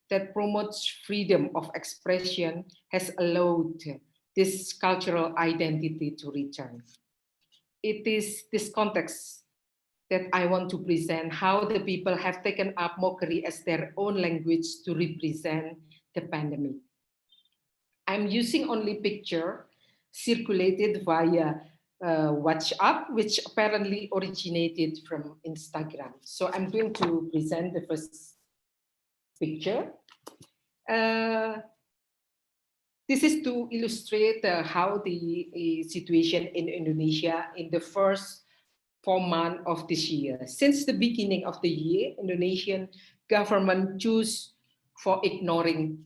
that promotes freedom of expression has allowed this cultural identity to return. It is this context that I want to present how the people have taken up mockery as their own language to represent the pandemic. I'm using only picture circulated via WhatsApp, which apparently originated from Instagram. So I'm going to present the first picture. This is to illustrate how the situation in Indonesia in the first 4 months of this year. Since the beginning of the year, Indonesian government chose for ignoring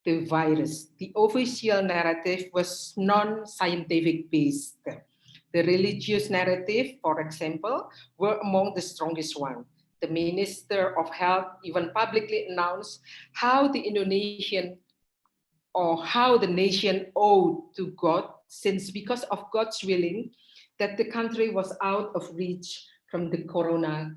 the virus. The official narrative was non-scientific based. The religious narrative, for example, were among the strongest ones. The Minister of Health even publicly announced how the Indonesian or how the nation owed to God, since because of God's willing, that the country was out of reach from the corona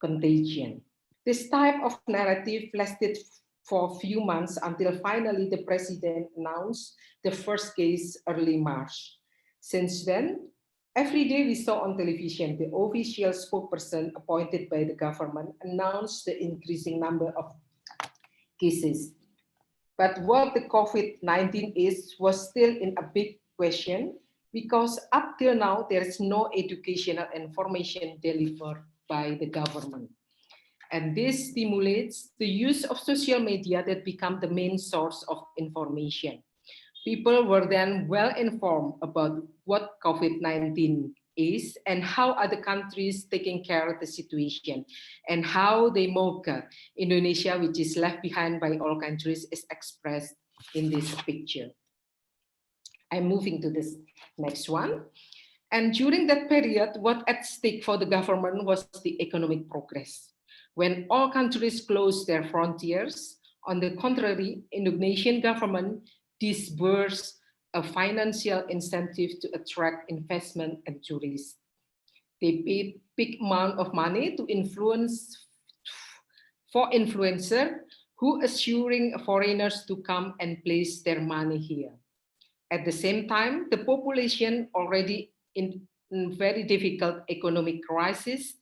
contagion. This type of narrative lasted for a few months until finally the president announced the first case early March. Since then, every day we saw on television the official spokesperson appointed by the government announced the increasing number of cases. But what the COVID-19 is was still in a big question because up till now there is no educational information delivered by the government. And this stimulates the use of social media that become the main source of information. People were then well informed about what COVID-19 is and how other countries taking care of the situation and how they mock Indonesia, which is left behind by all countries, is expressed in this picture. I'm moving to this next one. And during that period, what at stake for the government was the economic progress. When all countries closed their frontiers, on the contrary, Indonesian government disbursed a financial incentive to attract investment and tourists. They paid big amount of money to influencers who assuring foreigners to come and place their money here. At the same time, the population already in very difficult economic crisis,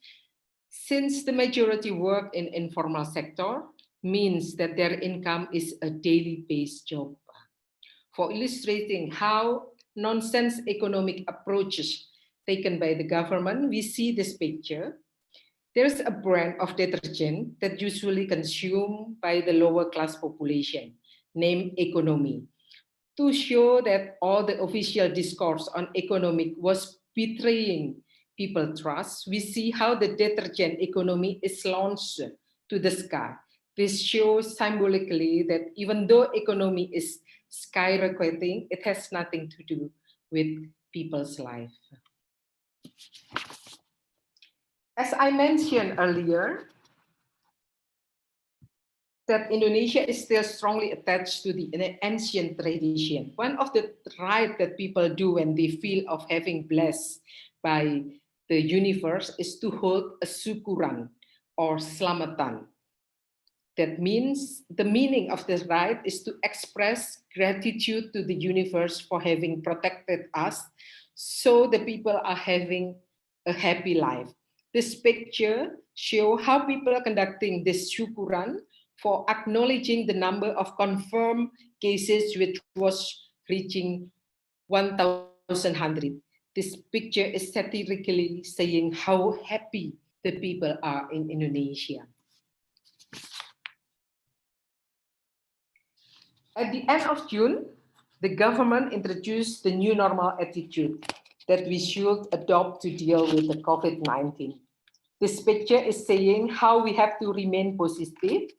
since the majority work in informal sector, means that their income is a daily based job. For illustrating how nonsense economic approaches taken by the government, we see this picture. There's a brand of detergent that usually consumed by the lower class population, named Economy. To show that all the official discourse on economic was betraying people trust, we see how the detergent economy is launched to the sky. This shows symbolically that even though economy is skyrocketing, it has nothing to do with people's life. As I mentioned earlier, that Indonesia is still strongly attached to the ancient tradition. One of the rites that people do when they feel of having blessed by the universe is to hold a syukuran or selamatan. That means the meaning of this rite is to express gratitude to the universe for having protected us, so the people are having a happy life. This picture shows how people are conducting this syukuran for acknowledging the number of confirmed cases, which was reaching 1,100. This picture is satirically saying how happy the people are in Indonesia. At the end of June, the government introduced the new normal attitude that we should adopt to deal with the COVID-19. This picture is saying how we have to remain positive,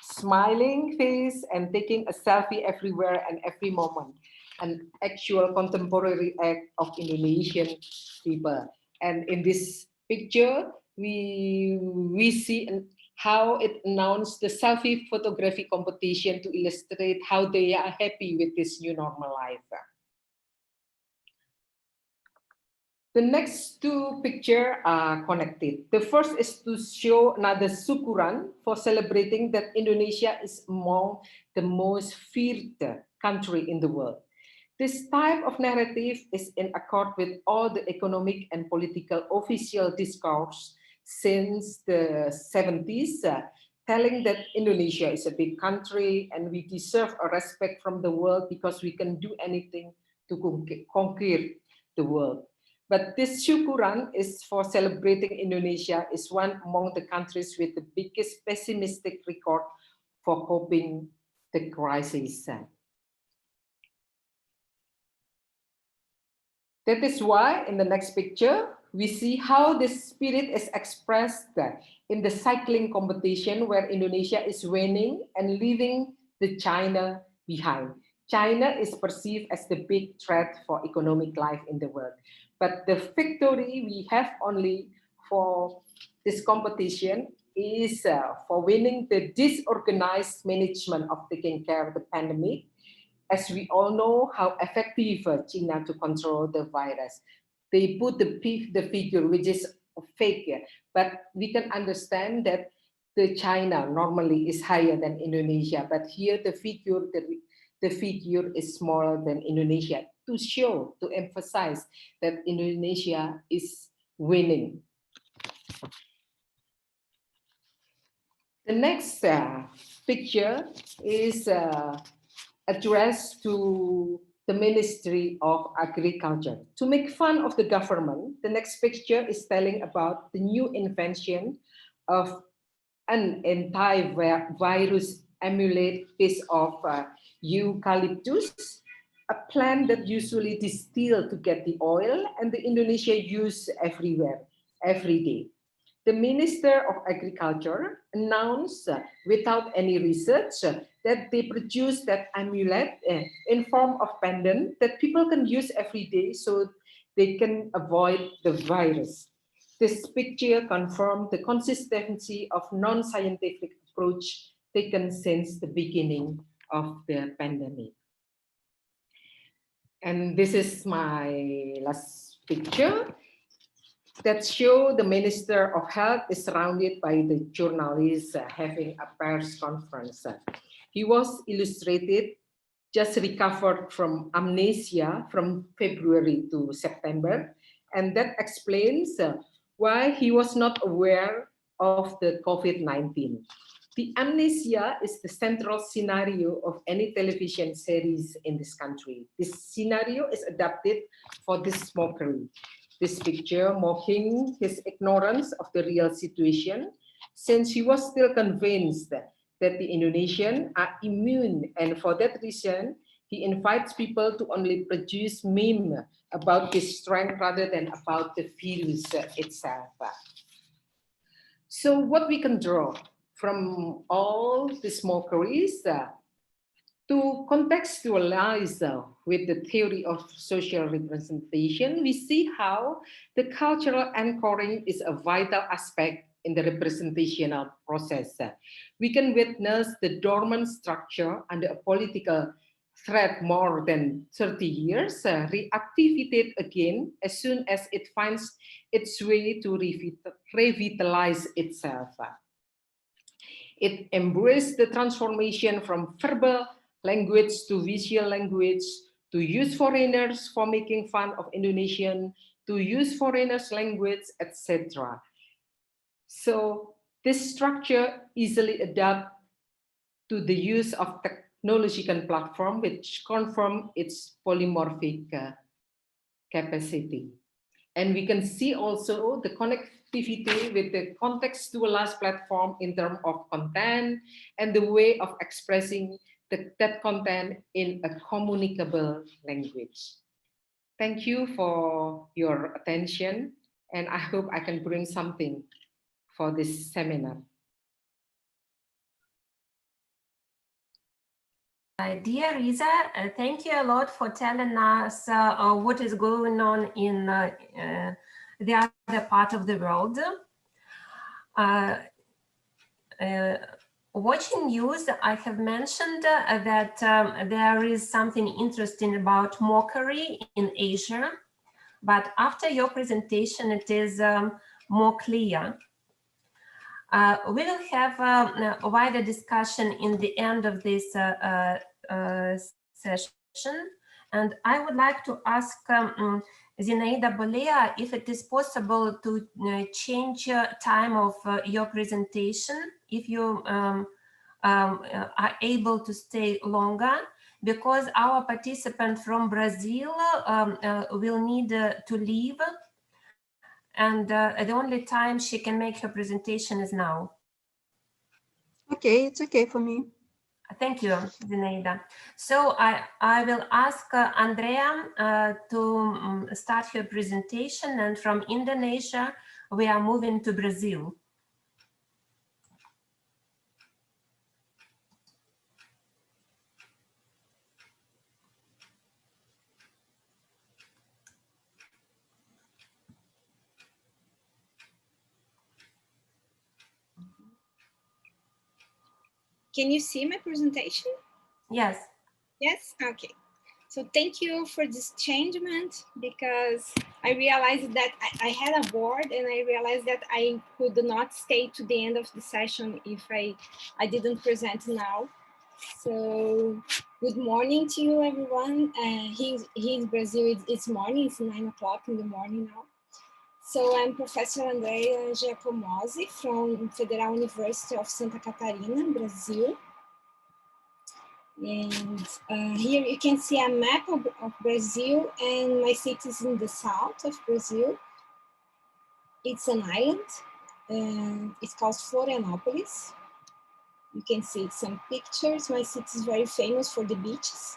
smiling face and taking a selfie everywhere and every moment, an actual contemporary act of Indonesian people. And in this picture, we see how it announced the selfie photography competition to illustrate how they are happy with this new normal life. The next two pictures are connected. The first is to show another syukuran for celebrating that Indonesia is among the most feared country in the world. This type of narrative is in accord with all the economic and political official discourse since the 70s, telling that Indonesia is a big country and we deserve a respect from the world because we can do anything to conquer the world. But this syukuran is for celebrating Indonesia is one among the countries with the biggest pessimistic record for coping the crisis. That is why in the next picture, we see how this spirit is expressed in the cycling competition where Indonesia is winning and leaving the China behind. China is perceived as the big threat for economic life in the world. But the victory we have only for this competition is for winning the disorganized management of taking care of the pandemic. As we all know how effective China to control the virus. They put the figure which is fake, but we can understand that the China normally is higher than Indonesia, but here the figure is smaller than Indonesia to show, to emphasize that Indonesia is winning. The next picture is addressed to the Ministry of Agriculture. To make fun of the government, the next picture is telling about the new invention of an antivirus amulet piece of eucalyptus, a plant that usually distilled to get the oil and the Indonesia use everywhere, every day. The Minister of Agriculture announced without any research that they produce that amulet in form of pendant that people can use every day so they can avoid the virus. This picture confirmed the consistency of non-scientific approach taken since the beginning of the pandemic. And this is my last picture that show the Minister of Health is surrounded by the journalists having a press conference. He was illustrated, just recovered from amnesia from February to September, and that explains why he was not aware of the COVID-19. The amnesia is the central scenario of any television series in this country. This scenario is adapted for this mockery. This picture mocking his ignorance of the real situation, since he was still convinced that the Indonesians are immune, and for that reason, he invites people to only produce meme about his strength rather than about the virus itself. So what we can draw from all these mockeries to contextualize with the theory of social representation, we see how the cultural anchoring is a vital aspect in the representational process. We can witness the dormant structure under a political threat more than 30 years, reactivated again as soon as it finds its way to revitalize itself. It embraced the transformation from verbal language to visual language, to use foreigners for making fun of Indonesian, to use foreigners' language, etc. So this structure easily adapts to the use of technological platform which confirm its polymorphic capacity. And we can see also the connectivity with the contextualized platform in terms of content and the way of expressing that content in a communicable language. Thank you for your attention, and I hope I can bring something for this seminar. Dear Risa, thank you a lot for telling us what is going on in the other part of the world. Watching news, I have mentioned that there is something interesting about mockery in Asia. but after your presentation, it is more clear. We will have a wider discussion in the end of this session. And I would like to ask Zinaida Bolea if it is possible to change time of your presentation, if you are able to stay longer, because our participant from Brazil will need to leave, and the only time she can make her presentation is now. Okay, it's okay for me. Thank you, Zinaida. So I will ask Andréa to start her presentation, and from Indonesia, we are moving to Brazil. Can you see my presentation? Yes. Yes, okay. So thank you for this changement, because I realized that I had a board, and I realized that I could not stay to the end of the session if I didn't present now. So good morning to you, everyone. Here in Brazil, it's morning, it's 9 o'clock in the morning now. So I'm Professor Andréia Giacomozzi from Federal University of Santa Catarina, Brazil. And here you can see a map of Brazil, and my city is in the south of Brazil. It's an island, and it's called Florianópolis. You can see some pictures. My city is very famous for the beaches.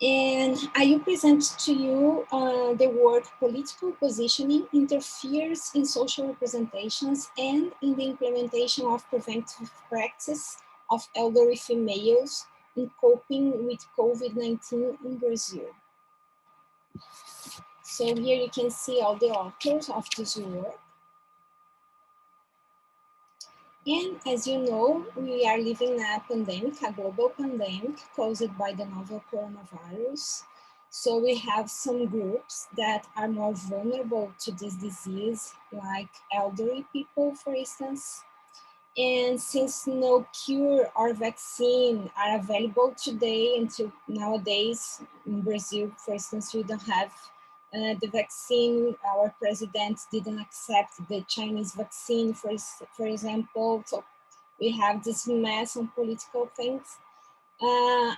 And I will present to you the work Political Positioning Interferes in Social Representations and in the Implementation of Preventive Practice of Elderly Females in Coping with COVID-19 in Brazil. So here you can see all the authors of this work. And as you know, we are living in a pandemic, a global pandemic caused by the novel coronavirus. So we have some groups that are more vulnerable to this disease, like elderly people, for instance. And since no cure or vaccine are available today, until nowadays in Brazil, for instance, we don't have the vaccine. Our president didn't accept the Chinese vaccine, for example. So we have this mess on political things.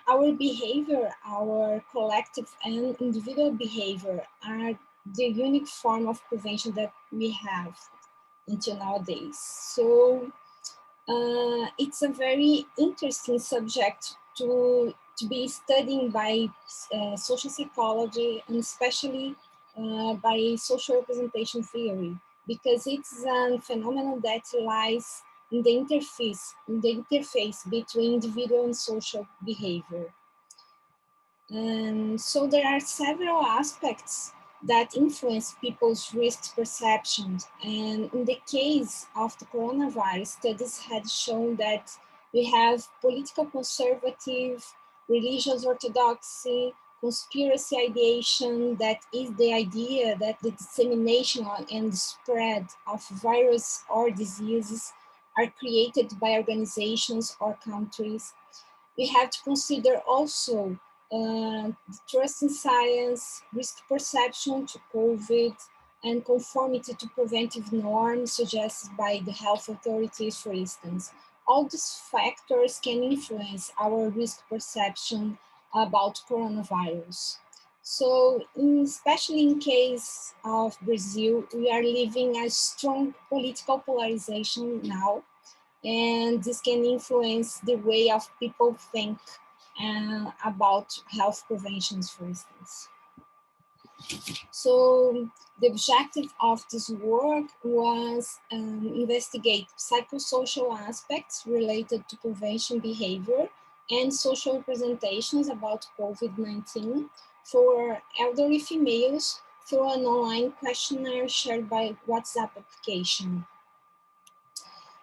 Our behavior, our collective and individual behavior are the unique form of prevention that we have until nowadays. So it's a very interesting subject to be studying by social psychology, and especially by social representation theory, because it's a phenomenon that lies in the interface between individual and social behavior. And so there are several aspects that influence people's risk perceptions. And in the case of the coronavirus, studies had shown that we have political conservative, religious orthodoxy, conspiracy ideation, that is the idea that the dissemination and spread of virus or diseases are created by organizations or countries. We have to consider also trust in science, risk perception to COVID, and conformity to preventive norms suggested by the health authorities, for instance. All these factors can influence our risk perception about coronavirus. So, especially in case of Brazil, we are living a strong political polarization now, and this can influence the way of people think about health preventions, for instance. So the objective of this work was investigate psychosocial aspects related to prevention behavior and social representations about COVID-19 for elderly females through an online questionnaire shared by WhatsApp application.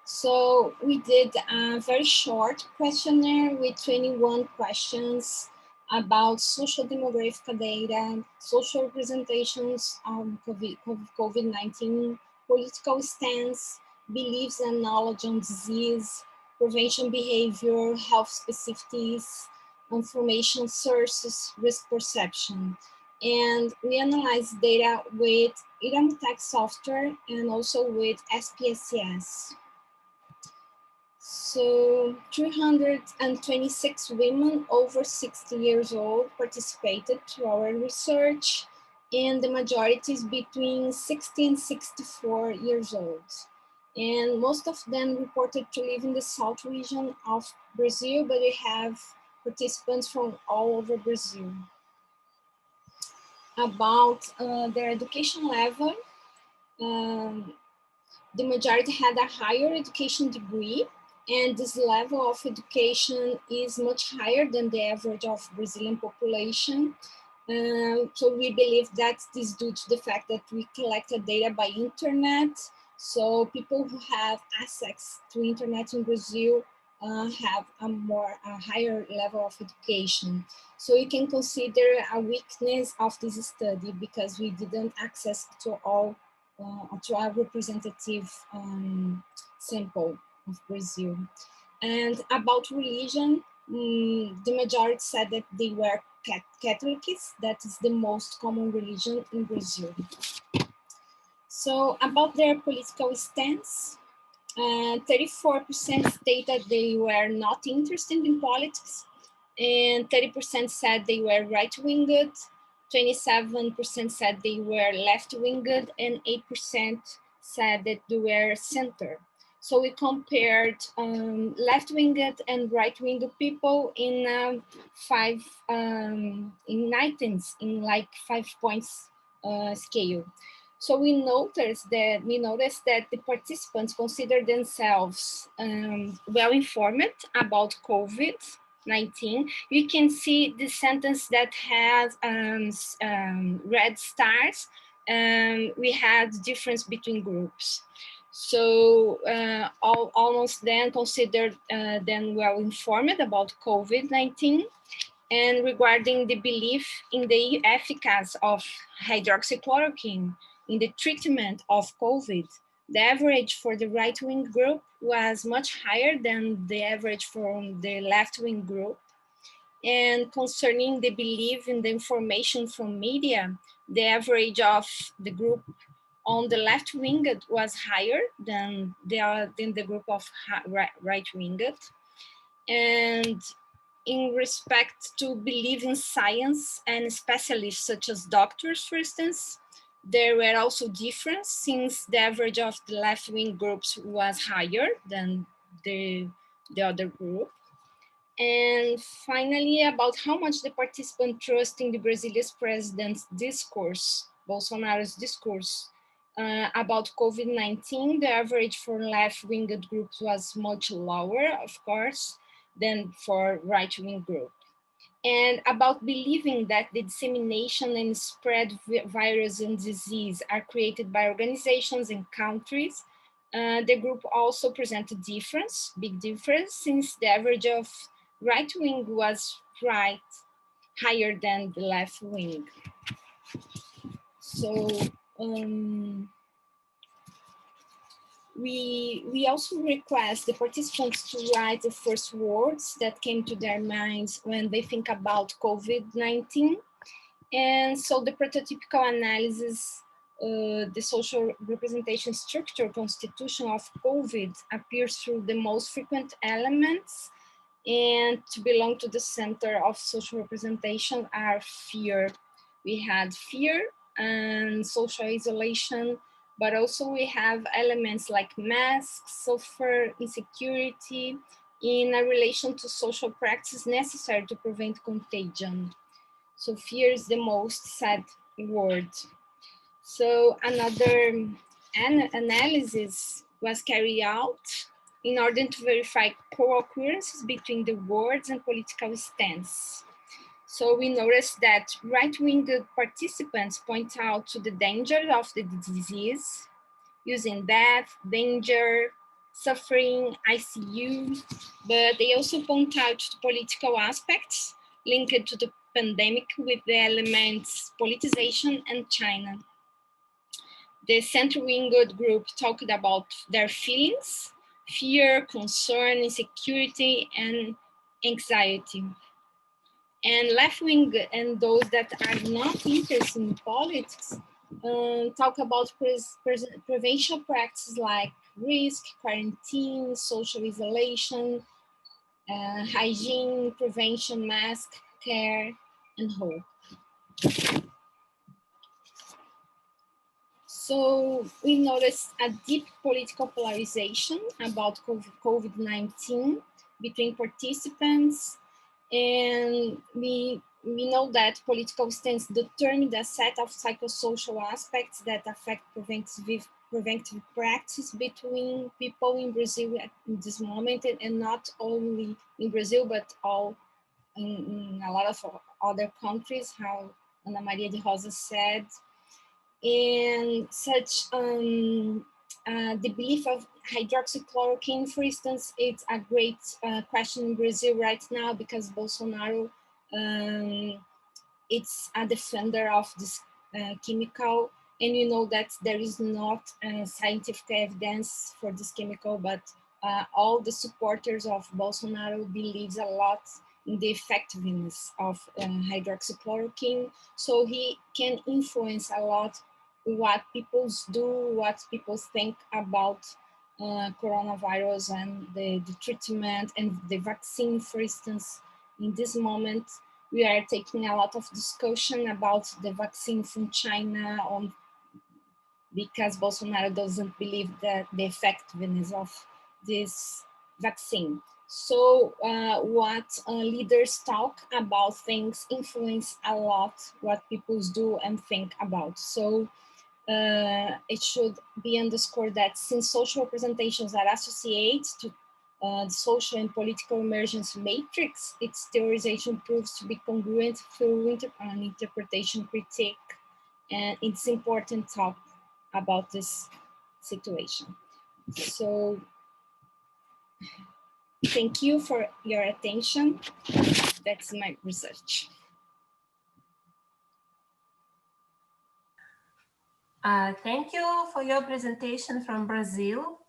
So we did a very short questionnaire with 21 questions, about social demographic data, social representations of COVID-19, political stance, beliefs and knowledge on disease, prevention behavior, health specificities, information sources, risk perception. And we analyze data with IRAM text software and also with SPSS. So 326 women over 60 years old participated to our research, and the majority is between 60 and 64 years old. And most of them reported to live in the south region of Brazil, but we have participants from all over Brazil. About their education level, the majority had a higher education degree, and this level of education is much higher than the average of Brazilian population. So we believe that this is due to the fact that we collected data by internet. So people who have access to internet in Brazil have a higher level of education. So you can consider a weakness of this study because we didn't access to all to a representative sample of Brazil. And about religion, the majority said that they were Catholics. That is the most common religion in Brazil. So about their political stance, 34% stated they were not interested in politics, and 30% said they were right-winged, 27% said they were left-winged, and 8% said that they were center. So we compared left-winged and right-winged people in 5 items, in like 5 points scale. So we noticed that the participants consider themselves well-informed about COVID-19. You can see the sentence that has red stars. We had difference between groups. So almost then considered them well-informed about COVID-19. And regarding the belief in the efficacy of hydroxychloroquine in the treatment of COVID, the average for the right-wing group was much higher than the average for the left-wing group. And concerning the belief in the information from media, the average of the group on the left-wing was higher than the group of right-wing. And in respect to believe in science and specialists such as doctors, for instance, there were also differences since the average of the left-wing groups was higher than the other group. And finally, about how much the participant trust in the Brazilian president's discourse, Bolsonaro's discourse about COVID-19, the average for left-winged groups was much lower, of course, than for right-wing group. And about believing that the dissemination and spread virus and disease are created by organizations and countries, the group also presented big difference, since the average of right wing was higher than the left wing. So we also request the participants to write the first words that came to their minds when they think about COVID-19. And so the prototypical analysis, the social representation structure constitution of COVID appears through the most frequent elements, and to belong to the center of social representation are fear. We had fear and social isolation, but also we have elements like masks, suffer, insecurity in a relation to social practice necessary to prevent contagion. So fear is the most said word. So another analysis was carried out in order to verify co-occurrences between the words and political stance. So we noticed that right-wing participants point out to the danger of the disease, using death, danger, suffering, ICU, but they also point out to political aspects, linked to the pandemic with the elements politicization and China. The center-winged group talked about their feelings, fear, concern, insecurity, and anxiety. And left-wing and those that are not interested in politics talk about prevention practices like risk, quarantine, social isolation, hygiene, prevention, mask, care, and hope. So we noticed a deep political polarization about COVID-19 between participants, and we know that political stance determine a set of psychosocial aspects that affect preventive practice between people in Brazil at this moment, and not only in Brazil, but all in a lot of other countries, how Ana Maria de Rosa said. And such the belief of hydroxychloroquine, for instance, it's a great question in Brazil right now because Bolsonaro it's a defender of this chemical, and you know that there is not scientific evidence for this chemical, but all the supporters of Bolsonaro believes a lot in the effectiveness of hydroxychloroquine, so he can influence a lot what people do, what people think about coronavirus and the treatment and the vaccine, for instance. In this moment, we are taking a lot of discussion about the vaccine from China because Bolsonaro doesn't believe that the effectiveness of this vaccine. So what leaders talk about things influence a lot what people do and think about. So it should be underscored that since social representations are associated to the social and political emergence matrix, its theorization proves to be congruent through an interpretation critique, and it's important to talk about this situation. So thank you for your attention. That's my research. Thank you for your presentation from Brazil.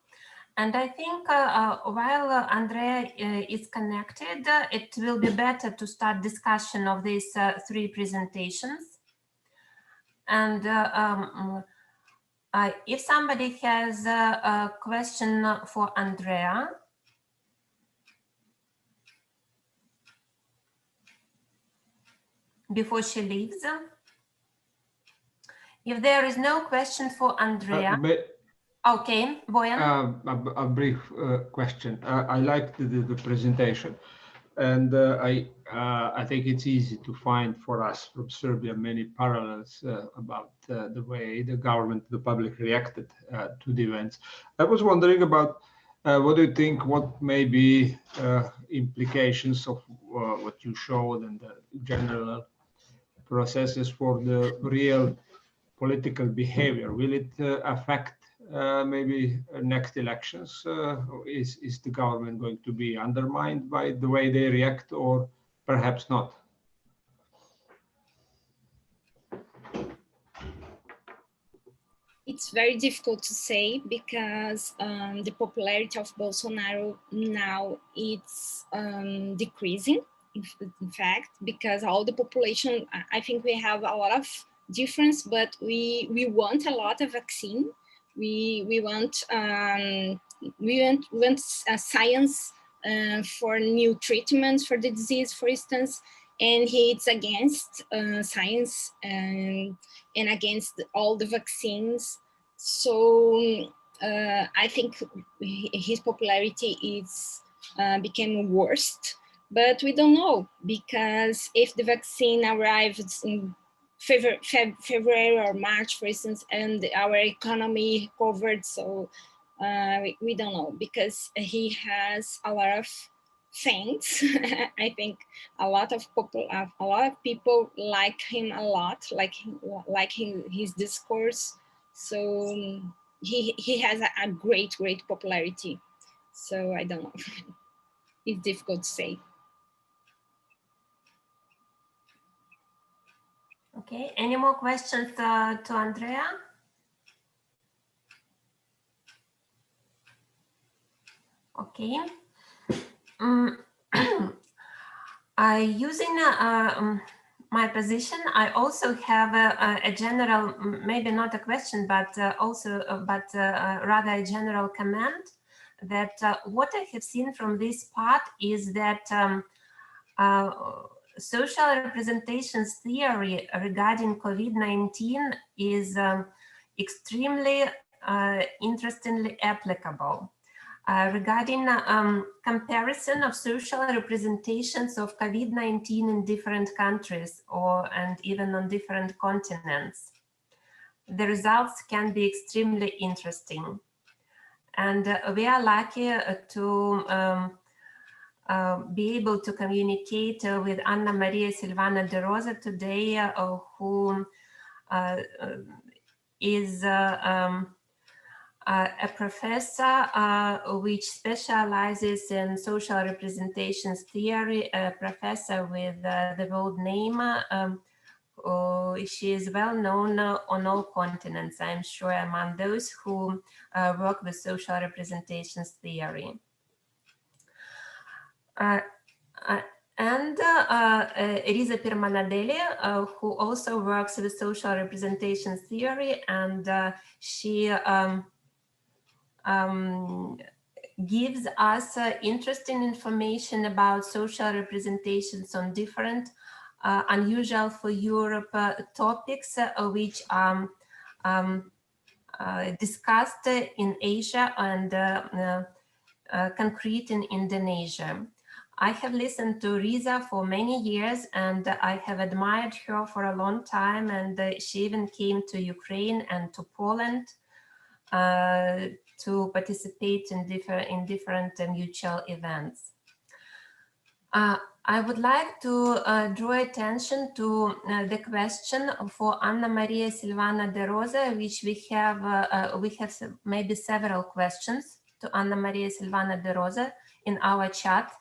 And I think while Andréa is connected, it will be better to start discussion of these three presentations. And if somebody has a question for Andréa, before she leaves. If there is no question for Andréa, okay, Boyan. A brief question. I liked the presentation, and I think it's easy to find for us from Serbia many parallels about the way the government, the public reacted to the events. I was wondering about what do you think, what may be implications of what you showed and the general processes for the real political behavior? Will it affect maybe next elections? Is the government going to be undermined by the way they react, or perhaps not? It's very difficult to say because the popularity of Bolsonaro now it's decreasing, in fact, because all the population, I think we have a lot of difference, but we want a lot of vaccine. We want science for new treatments for the disease, for instance, and he's against science and against all the vaccines. So I think his popularity is became worse, but we don't know, because if the vaccine arrives in February or March, for instance, and our economy covered, so we don't know, because he has a lot of fans. I think a lot of people like him a lot, like his discourse. So he has a great popularity. So I don't know. It's difficult to say. Okay, any more questions to Andréa? Okay. Using my position, I also have a general, maybe not a question, but rather a general comment that what I have seen from this part is that social representations theory regarding COVID-19 is extremely interestingly applicable. Regarding comparison of social representations of COVID-19 in different countries and even on different continents. The results can be extremely interesting. And we are lucky to be able to communicate with Anna Maria Silvana de Rosa today, who is a professor which specializes in social representations theory, a professor with the world name. She is well known on all continents, I'm sure, among those who work with social representations theory. And Risa Permanadeli, who also works with social representations theory, and she gives us interesting information about social representations on different unusual for Europe topics which are discussed in Asia and concrete in Indonesia. I have listened to Risa for many years and I have admired her for a long time, and she even came to Ukraine and to Poland to participate in different mutual events. I would like to draw attention to the question for Anna Maria Silvana de Rosa, which we have maybe several questions to Anna Maria Silvana de Rosa in our chat.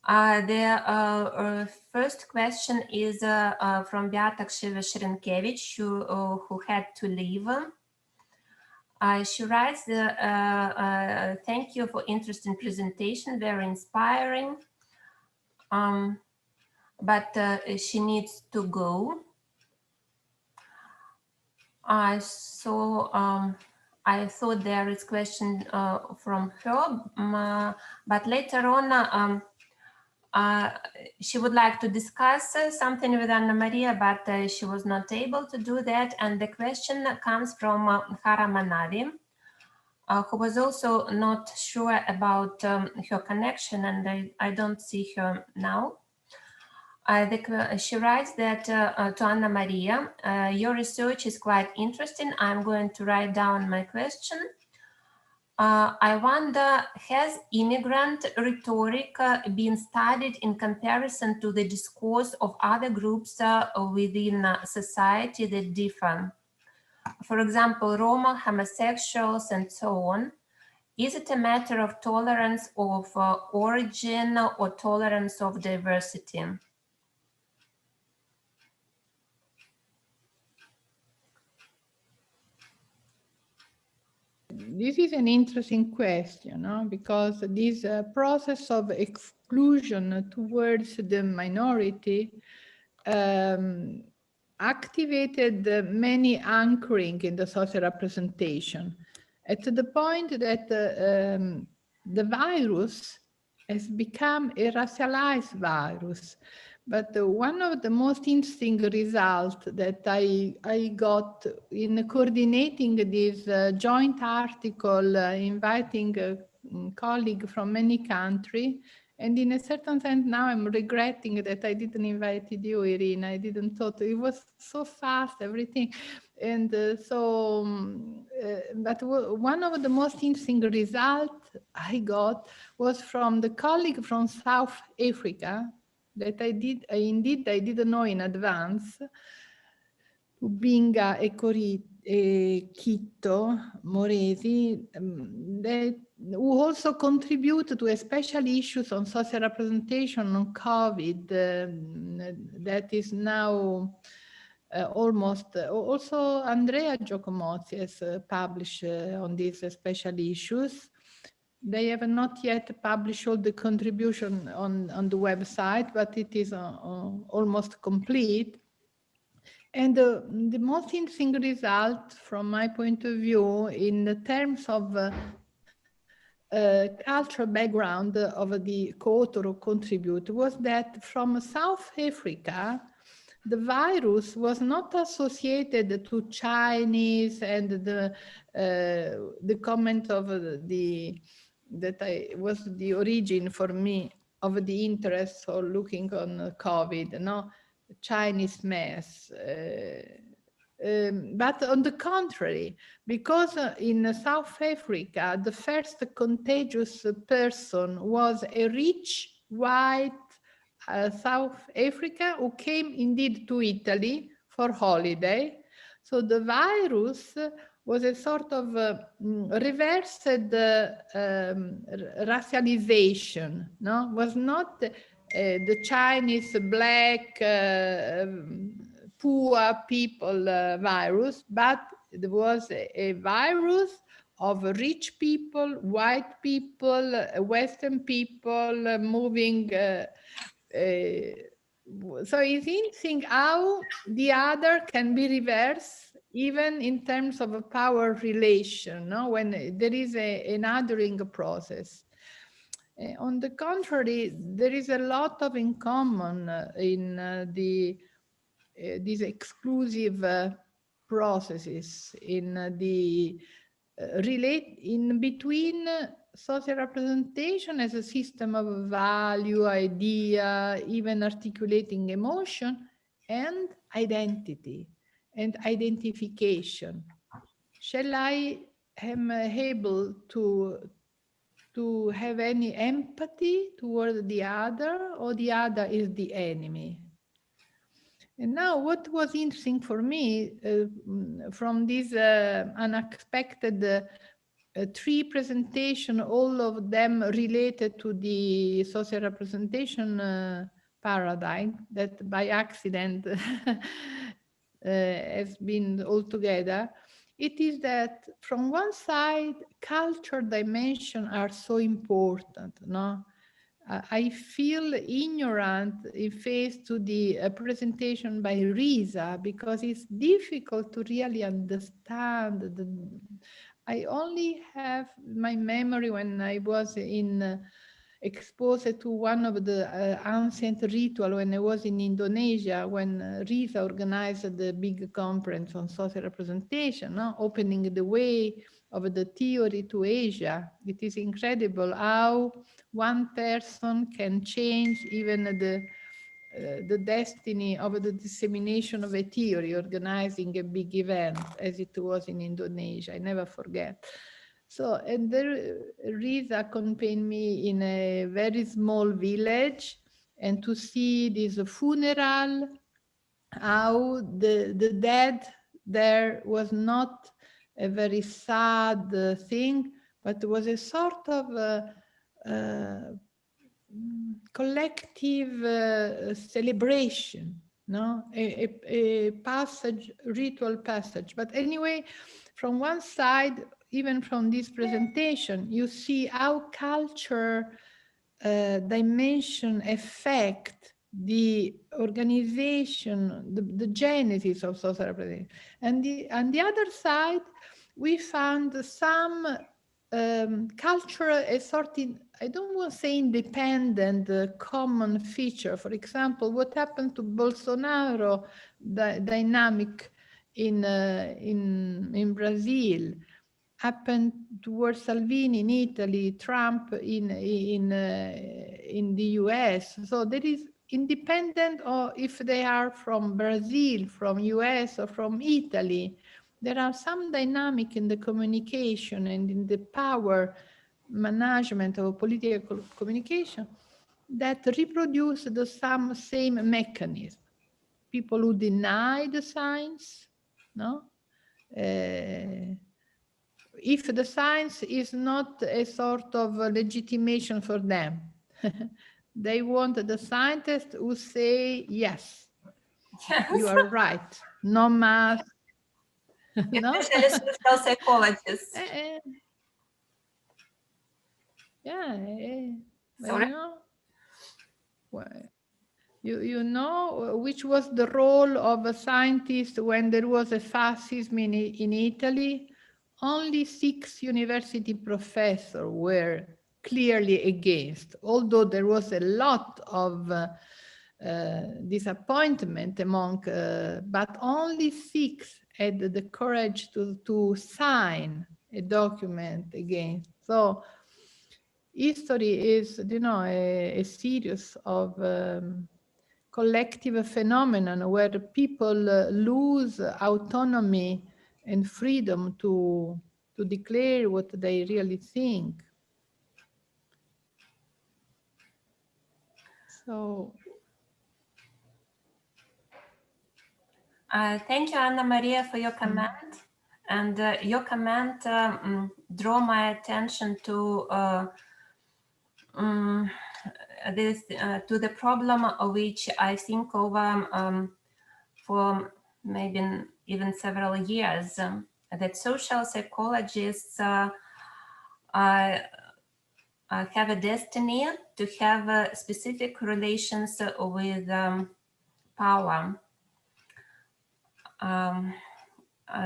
The first question is from Beata Kshivashrinkevich, who had to leave. She writes, thank you for interesting presentation, very inspiring, but she needs to go. So I thought there is question from her, but later on she would like to discuss something with Anna Maria, but she was not able to do that. And the question comes from Hara Manavi, who was also not sure about her connection, and I don't see her now. She writes that to Anna Maria, your research is quite interesting. I'm going to write down my question. I wonder, has immigrant rhetoric been studied in comparison to the discourse of other groups within society that differ? For example, Roma, homosexuals, and so on. Is it a matter of tolerance of origin or tolerance of diversity? This is an interesting question, no? Because this process of exclusion towards the minority activated many anchoring in the social representation, at the point that the virus has become a racialized virus. But one of the most interesting results that I got in coordinating this joint article, inviting a colleague from many countries, and in a certain sense now I'm regretting that I didn't invite you, Irina. I didn't thought it was so fast, everything. And but one of the most interesting results I got was from the colleague from South Africa, that I didn't know in advance, Binga e Kitto Moresi, who also contribute to especially issues on social representation on COVID, that is now almost. Also, Andréa Giacomozzi has published on these special issues. They have not yet published all the contribution on the website, but it is almost complete. And the most interesting result, from my point of view, in the terms of cultural background of the co-author who contribute, was that from South Africa, the virus was not associated to Chinese, and the comment of was the origin for me of the interest of looking on COVID, no, Chinese mess. But on the contrary, because in South Africa, the first contagious person was a rich white South Africa who came indeed to Italy for holiday. So the virus was a sort of reversed racialization, no? Was not the Chinese black poor people virus, but it was a virus of rich people, white people, Western people moving. So it's interesting how the other can be reversed, even in terms of a power relation, no? When there is an othering process. On the contrary, there is a lot of in common in these exclusive processes in the in between social representation as a system of value, idea, even articulating emotion, and identity and identification. Shall I am able to have any empathy toward the other, or the other is the enemy? And now what was interesting for me from this unexpected three presentation, all of them related to the social representation paradigm that by accident has been all together, it is that from one side, culture dimension are so important, no? I feel ignorant in face to the presentation by Risa, because it's difficult to really understand. I only have my memory when I was exposed to one of the ancient ritual when I was in Indonesia, when Risa organized the big conference on social representation, no? Opening the way of the theory to Asia. It is incredible how one person can change even the destiny of the dissemination of a theory, organizing a big event as it was in Indonesia. I never forget. So, and there, Risa accompanied me in a very small village, and to see this funeral, how the dead there was not a very sad thing, but was a sort of collective celebration, no? A passage, ritual passage. But anyway, from one side, even from this presentation, you see how culture dimension affect the organization, the genesis of social representation. And on the other side, we found some cultural, a sort of, I don't want to say independent, common feature. For example, what happened to Bolsonaro, the dynamic in Brazil, happened towards Salvini in Italy, Trump in the US. So there is independent, or if they are from Brazil, from US, or from Italy, there are some dynamic in the communication and in the power management of political communication that reproduce the same mechanism. People who deny the science, no? If the science is not a sort of legitimation for them, they want the scientists who say yes. You are right. No math. No? Especially social psychologists. Yeah. But Sorry? you know, you know which was the role of a scientist when there was a fascism in Italy? Only 6 university professors were clearly against, although there was a lot of disappointment among, but only 6 had the courage to sign a document against. So history is, you know, a series of collective phenomenon where people lose autonomy and freedom to declare what they really think. So Thank you, Anna Maria, for your comment. And your comment drew my attention to to the problem which I think over for maybe even several years, that social psychologists have a destiny to have specific relations with power.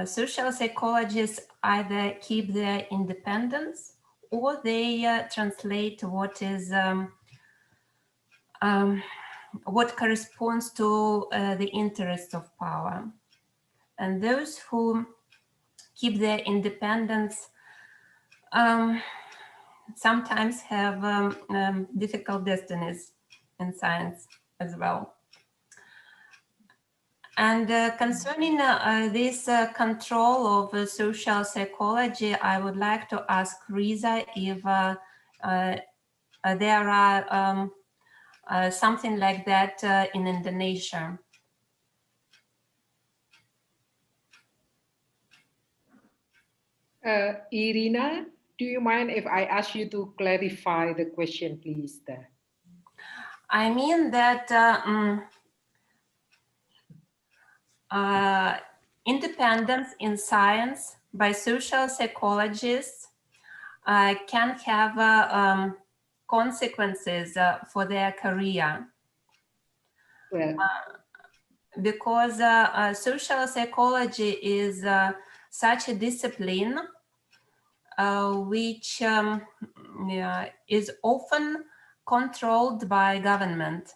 Social psychologists either keep their independence or they translate what is what corresponds to the interests of power. And those who keep their independence sometimes have difficult destinies in science as well. And concerning this control of social psychology, I would like to ask Risa if there are something like that in Indonesia. Irina, do you mind if I ask you to clarify the question, please? I mean that independence in science by social psychologists can have consequences for their career. Well, because social psychology is such a discipline which is often controlled by government.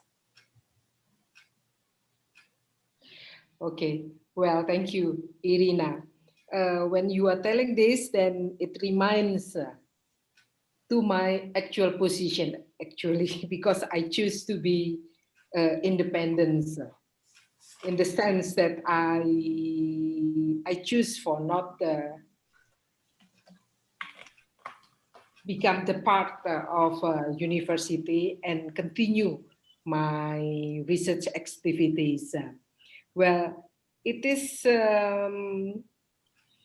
okay, well, thank you, Irina. When you are telling this, then it reminds to my actual position, actually, because I choose to be independent in the sense that I choose for not become the part of a university and continue my research activities. Well, it is,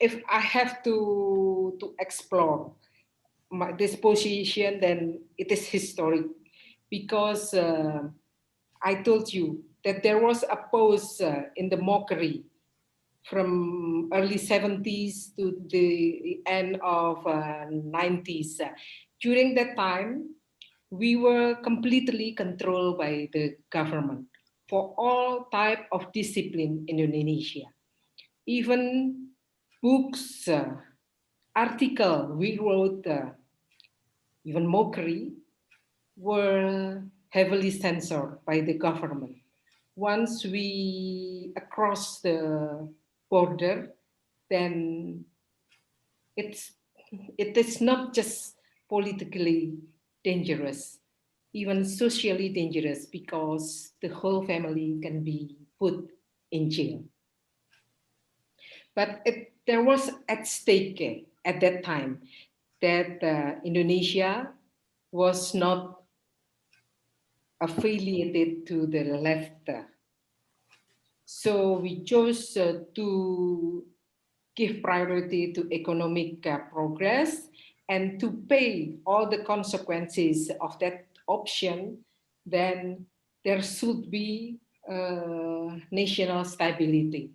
if I have to explore this position, then it is historic, because I told you that there was a pause in the Mockery from early 70s to the end of 90s. During that time, we were completely controlled by the government for all type of discipline in Indonesia. Even books, article we wrote, even Mockery, were heavily censored by the government. Once we across the border, then it is not just politically dangerous, even socially dangerous, because the whole family can be put in jail. But there was at stake at that time that Indonesia was not affiliated to the left. So we chose to give priority to economic progress and to pay all the consequences of that option. Then there should be national stability.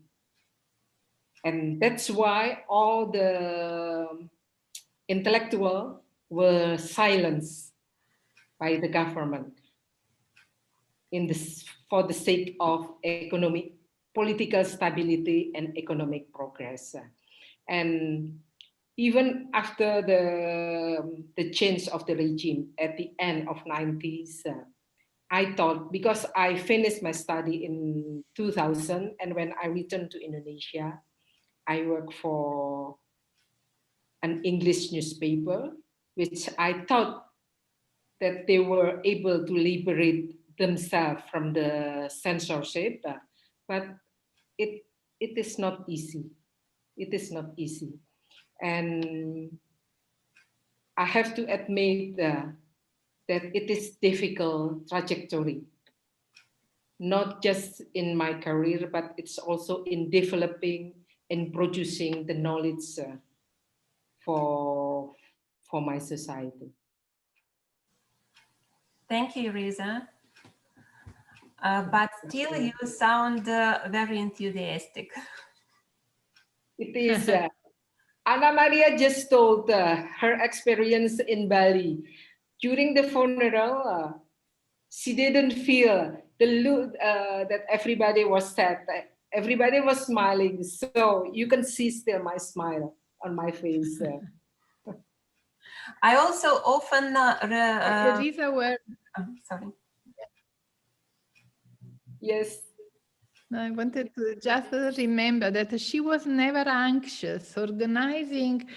And that's why all the intellectuals were silenced by the government for the sake of economic, political stability and economic progress. And even after the change of the regime at the end of 90s, I thought, because I finished my study in 2000, and when I returned to Indonesia, I worked for an English newspaper, which I thought that they were able to liberate themselves from the censorship, but it is not easy. It is not easy. And I have to admit that it is difficult trajectory, not just in my career, but it's also in developing and producing the knowledge for my society. Thank you, Risa. But still, you sound very enthusiastic. It is. Anna Maria just told her experience in Bali. During the funeral, she didn't feel the look that everybody was sad. Everybody was smiling. So you can see still my smile on my face. I also often... Risa, sorry. Yes. I wanted to just remember that she was never anxious organizing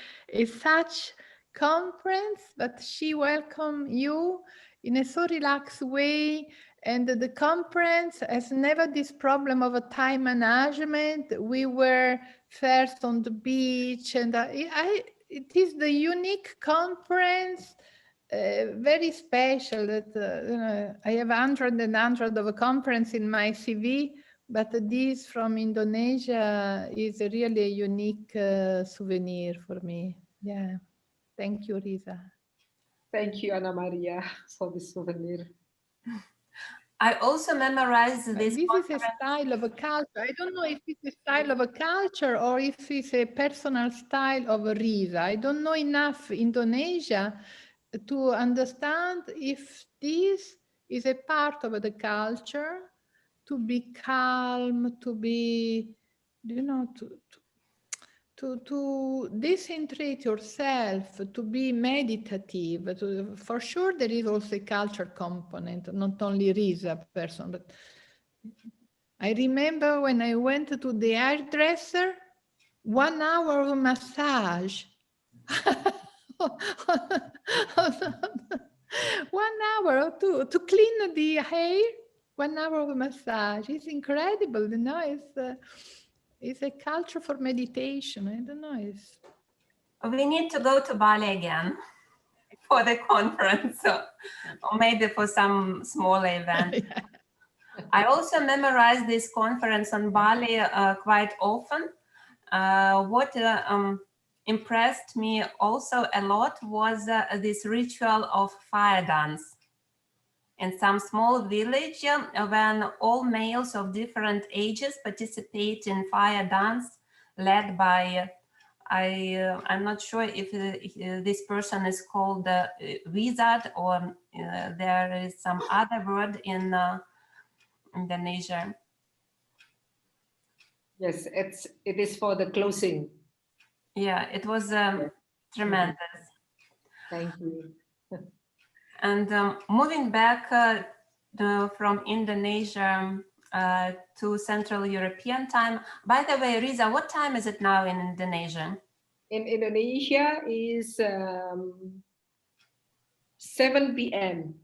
such conference, but she welcomed you in a so relaxed way. And the conference has never this problem of a time management. We were first on the beach, and it is the unique conference, very special. That I have hundreds and hundreds of a conference in my CV. But this from Indonesia is really a unique souvenir for me. Yeah. Thank you, Risa. Thank you, Anna Maria, for the souvenir. I also memorized this. This is a style of a culture. I don't know if it's a style of a culture or if it's a personal style of Risa. I don't know enough Indonesia to understand if this is a part of the culture, to be calm, to be, to decentrate yourself, to be meditative. For sure, there is also a culture component, not only Risa person, but I remember when I went to the hairdresser, 1 hour of massage. 1 hour to clean the hair, 1 hour of massage. It's incredible, it's a culture for meditation. I don't know. We need to go to Bali again for the conference, or maybe for some small event. Yeah. I also memorized this conference on Bali quite often. What impressed me also a lot was this ritual of fire dance. In some small village, when all males of different ages participate in fire dance led by, I'm not sure if this person is called wizard or there is some other word in Indonesia. Yes, it is for the closing. Yeah, it was tremendous. Thank you. And moving back from Indonesia to Central European time. By the way, Risa, what time is it now in Indonesia? In Indonesia is 7 p.m.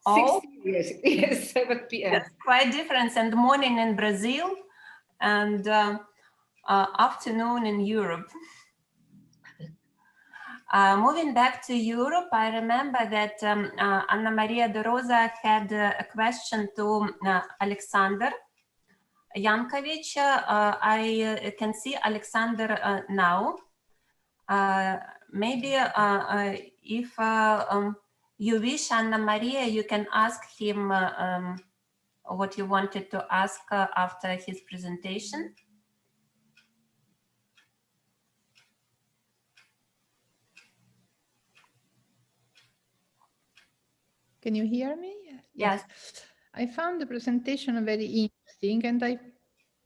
Oh, yes, 7 p.m. That's quite different. And morning in Brazil and afternoon in Europe. Moving back to Europe, I remember that Anna Maria de Rosa had a question to Alexander Jankovic. I can see Alexander now. Maybe if you wish, Anna Maria, you can ask him what you wanted to ask after his presentation. Can you hear me? Yes. I found the presentation very interesting, and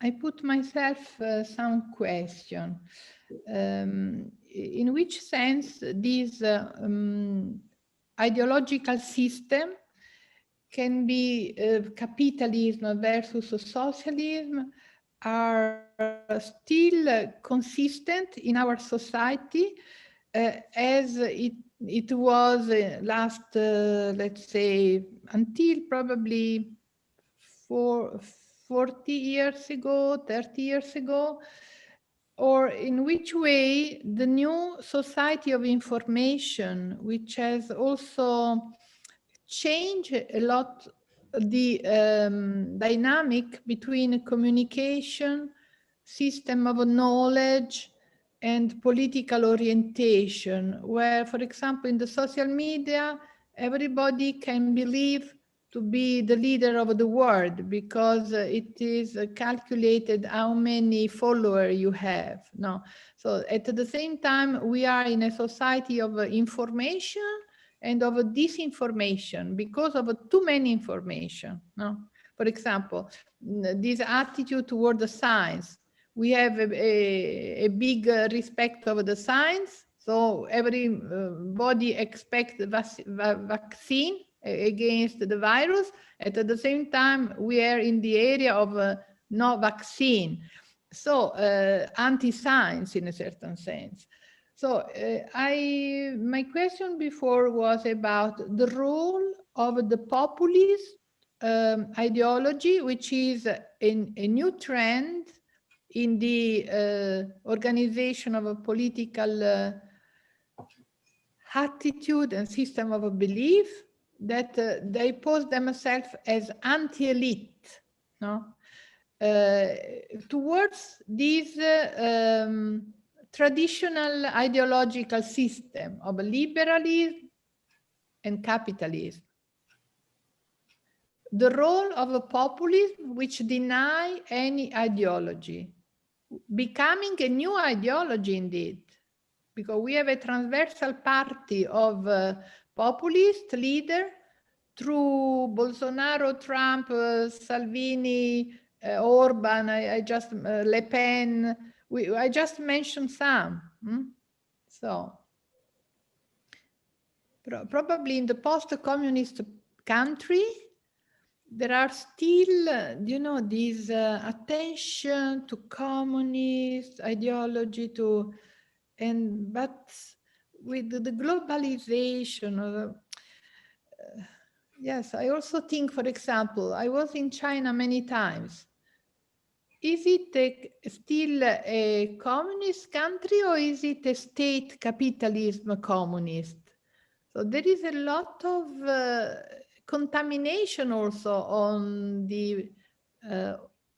I put myself some question. In which sense this ideological system can be capitalism versus socialism are still consistent in our society as it was last, let's say, until probably 40 years ago, 30 years ago, or in which way the new society of information, which has also changed a lot the dynamic between communication, system of knowledge, and political orientation, where, for example, in the social media, everybody can believe to be the leader of the world because it is calculated how many followers you have. No, so at the same time, we are in a society of information and of disinformation because of too many information. No, for example, this attitude toward the science. We have a big respect of the science, so everybody expects vaccine against the virus. At the same time, we are in the area of no vaccine, so anti-science in a certain sense. So my question before was about the role of the populist ideology, which is a new trend in the organization of a political attitude and system of belief, that they pose themselves as anti-elite, no? Towards this traditional ideological system of liberalism and capitalism. The role of a populism which deny any ideology, becoming a new ideology indeed, because we have a transversal party of populist leader through Bolsonaro, Trump, Salvini, Orban, Le Pen. I just mentioned some. So probably in the post-communist country, there are still, you know, this attention to communist ideology, but with the globalization, yes, I also think, for example, I was in China many times. Is it still a communist country, or is it a state capitalism communist? So there is a lot of contamination also on the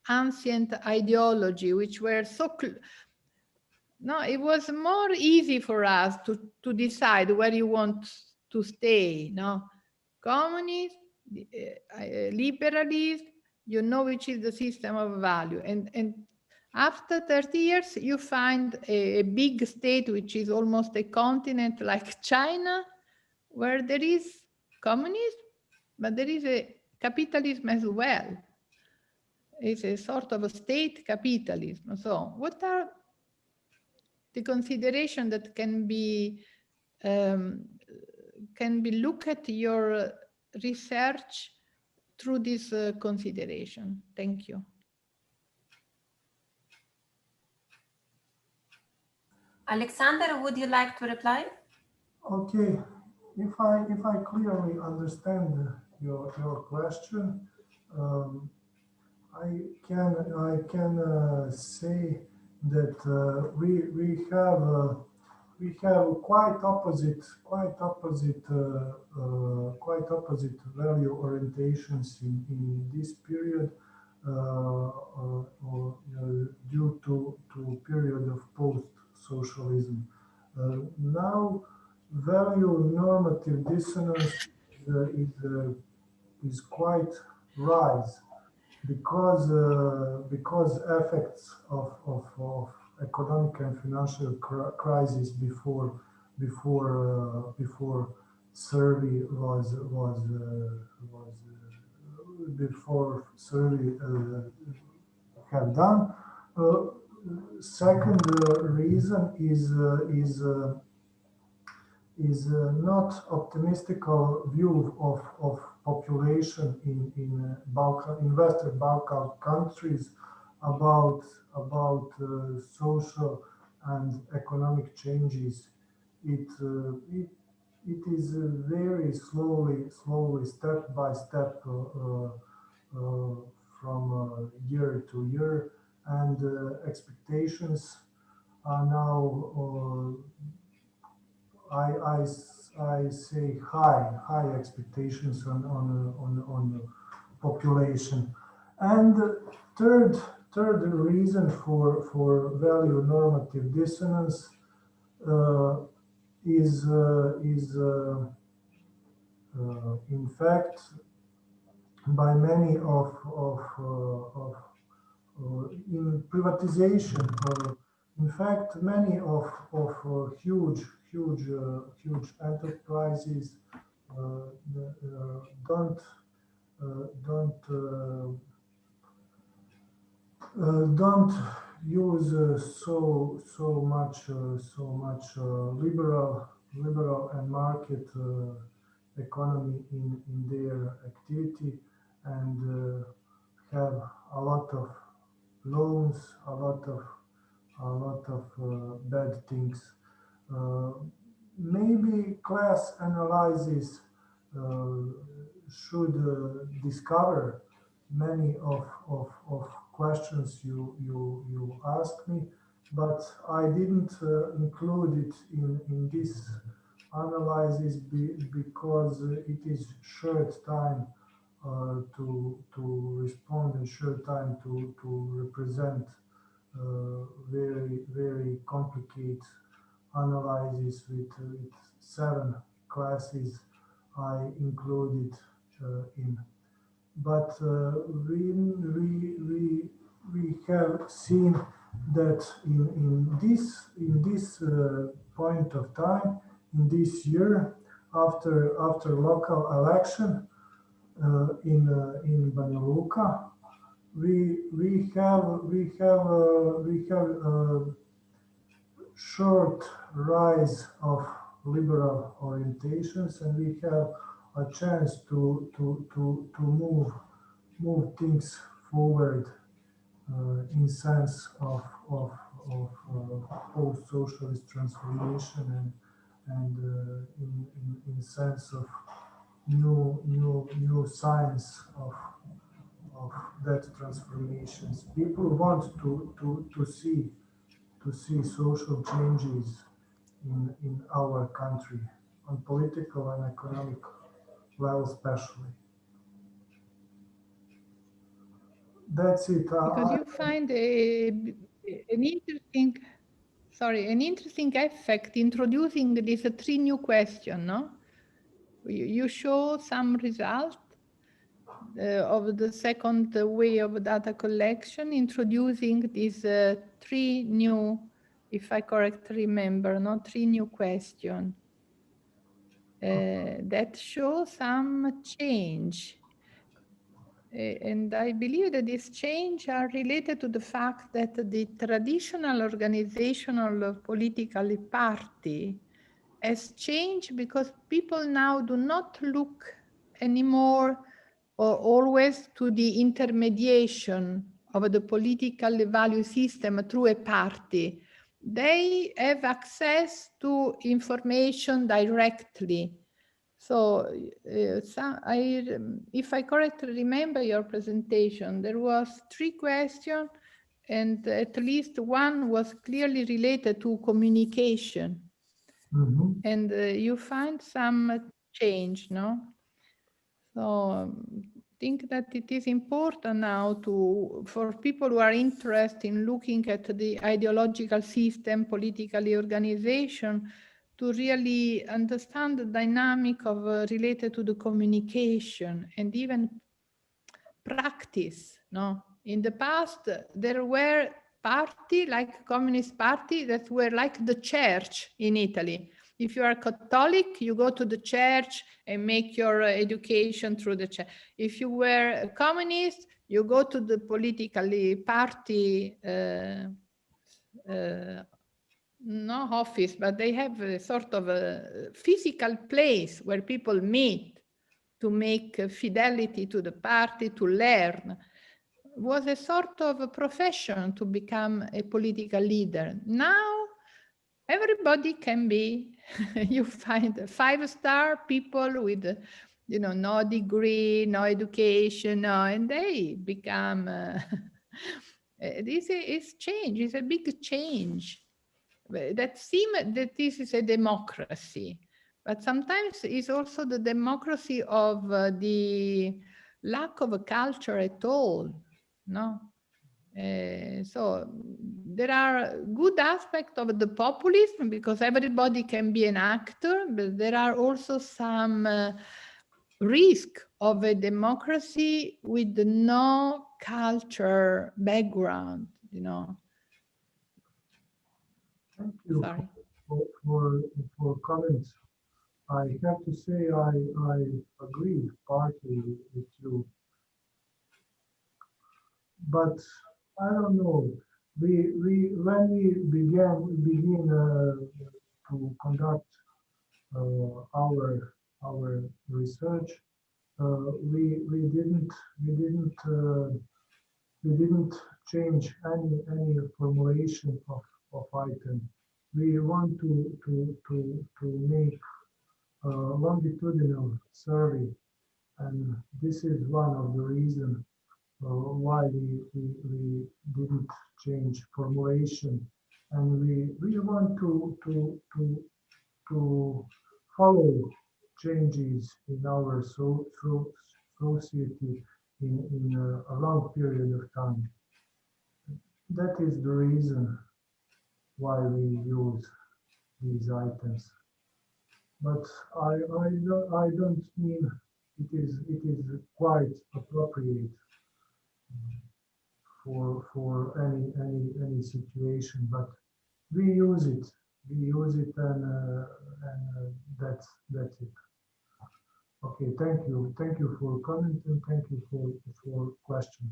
ancient ideology, which were so no, it was more easy for us to decide where you want to stay. No, communist, liberalism, you know which is the system of value, and after 30 years you find a big state which is almost a continent like China, where there is communism, but there is a capitalism as well. It's a sort of a state capitalism. So what are the consideration that can be look at your research through this consideration? Thank you. Alexander, would you like to reply? Okay, if I clearly understand your question, I can say that we have quite opposite value orientations in this period due to period of post-socialism. Now, value normative dissonance is quite rise. because effects of economic and financial crisis before survey before survey have done. Second reason is not optimistical view of population in Western Balkan countries about social and economic changes. It is very slowly, step by step, from year to year, and expectations are now. I say high expectations on the population, and third reason for value normative dissonance is in fact by many of in privatization. In fact, many of huge enterprises don't use so much liberal and market economy in their activity, and have a lot of loans, a lot of bad things. Maybe class analysis should discover many of questions you asked me, but I didn't include it in this analysis because it is short time to respond and short time to represent very complicated analysis with 7 classes I included in. But we have seen that in this point of time, in this year, after local election in Banja Luka, we have short rise of liberal orientations, and we have a chance to move things forward in sense of post-socialist transformation and in sense of new signs of that transformations. People want to see social changes in our country on political and economic level, especially. That's it. Because you find an interesting effect introducing these 3 new questions, no? You show some result of the second way of data collection, introducing these 3 new, if I correctly remember, no, 3 new questions that show some change. And I believe that these changes are related to the fact that the traditional organizational political party has changed because people now do not look anymore or always to the intermediation of the political value system through a party. They have access to information directly. So if I correctly remember your presentation, there was 3 questions, and at least one was clearly related to communication. Mm-hmm. And you find some change, no? So I think that it is important now for people who are interested in looking at the ideological system, political organization, to really understand the dynamic of related to the communication, and even practice. No, in the past there were party like Communist Party that were like the church in Italy. If you are Catholic, you go to the church and make your education through the church. If you were a communist, you go to the politically party, no office, but they have a sort of a physical place where people meet to make fidelity to the party, to learn. It was a sort of a profession to become a political leader. Now, everybody can be, you find 5-star people with, you know, no degree, no education, no, and they become, this is change, it's a big change. That seems that this is a democracy, but sometimes it's also the democracy of the lack of a culture at all, no? So there are good aspects of the populism because everybody can be an actor, but there are also some risk of a democracy with no culture background, you know. Thank you Sorry. for comments. I have to say I agree partly with you, but I don't know. When we begin to conduct our research, we didn't change any formulation of item. We want to make a longitudinal survey, and this is one of the reasons why we didn't change formulation, and we want to follow changes in our society in a long period of time. That is the reason why we use these items. But I don't mean it is quite appropriate for any situation, but we use it and that's it. Okay, thank you for comment and thank you for questions.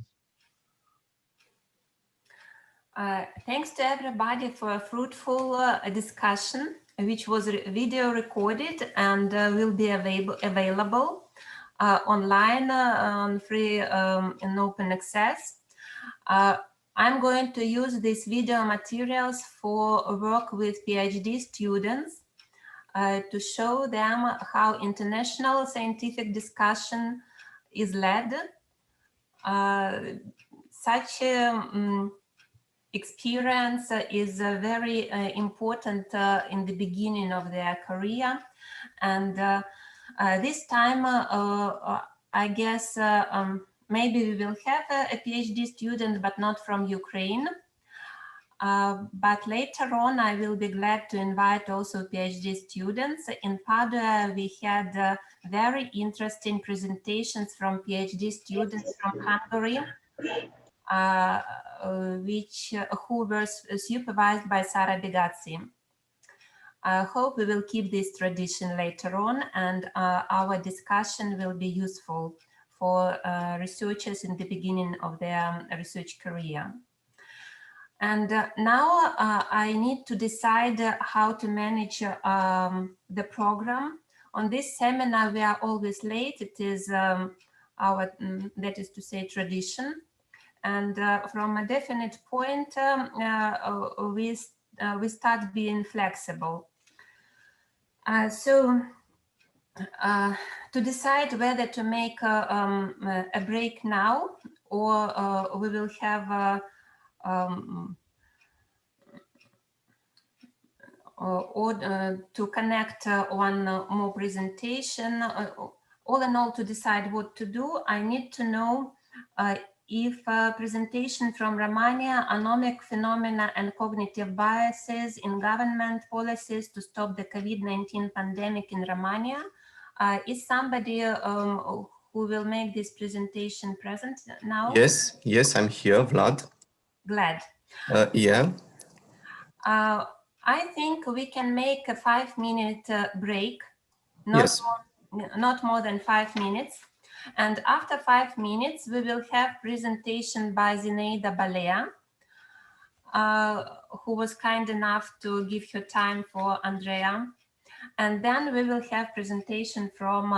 Thanks to everybody for a fruitful discussion, which was video recorded and will be available online on free and open access. I'm going to use these video materials for work with PhD students to show them how international scientific discussion is led. Such experience is very important in the beginning of their career, and this time I guess maybe we will have a PhD student, but not from Ukraine. But later on, I will be glad to invite also PhD students. In Padua, we had very interesting presentations from PhD students from Hungary, who were supervised by Sara Begazzi. I hope we will keep this tradition later on, and our discussion will be useful for researchers in the beginning of their research career. And now I need to decide how to manage the program. On this seminar, we are always late. It is our, that is to say, tradition. And from a definite point, we start being flexible. So to decide whether to make a break now, or we will have or to connect one more presentation. All in all, to decide what to do, I need to know if a presentation from Romania, anomic phenomena and cognitive biases in government policies to stop the COVID-19 pandemic in Romania, is somebody who will make this presentation present now? Yes, yes, I'm here, Vlad. Glad. Yeah. I think we can make a 5-minute break, not more than 5 minutes. And after 5 minutes, we will have presentation by Zinaida Balea, who was kind enough to give her time for Andréa. And then we will have presentation from